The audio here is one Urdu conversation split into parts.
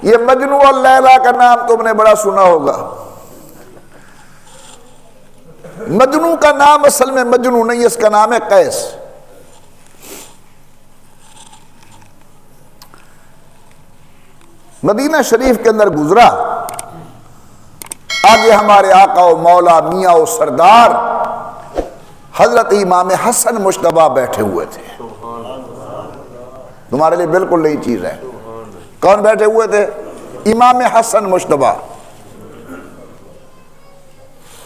یہ مجنو اور لیلا کا نام تم نے بڑا سنا ہوگا. مجنو کا نام اصل میں مجنو نہیں، اس کا نام ہے قیس. مدینہ شریف کے اندر گزرا، آگے ہمارے آقا و مولا میاں و سردار حضرت امام حسن مجتبیٰ بیٹھے ہوئے تھے. تمہارے لیے بالکل نئی چیز ہے. کون بیٹھے ہوئے تھے؟ امام حسن مجتبیٰ.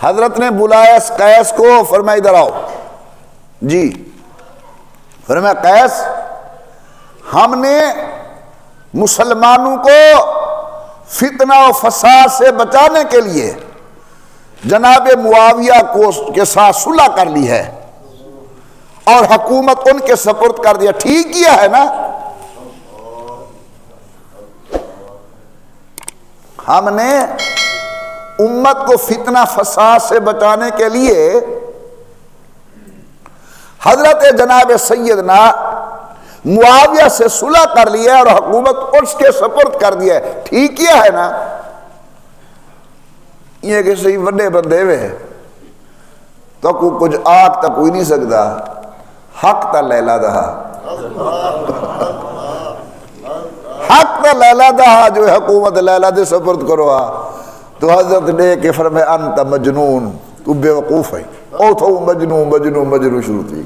حضرت نے بلایا اس قیس کو، فرمایا ادھر آؤ. جی. فرمایا قیس، ہم نے مسلمانوں کو فتنہ و فساد سے بچانے کے لیے جناب معاویہ کے ساتھ صلح کر لی ہے اور حکومت ان کے سپرد کر دیا. ٹھیک کیا ہے نا؟ ہم نے امت کو فتنہ فساد سے بچانے کے لیے حضرت جناب سیدنا معاویہ سے صلح کر لیا اور حکومت اس کے سپرد کر دیا ہے. ٹھیک کیا ہے نا؟ یہ کسی بڑے بندے ہوئے تو کچھ آگ تک کوئی نہیں سکتا، حق تا لیلا دہا، حق تا لیلا دہا جو حکومت لیلا دے سپرد کرو. تو حضرت نے کہ فرمائے انت مجنون، تو بے وقوف ہے. او تو مجنون مجنون مجنون شروع تھی.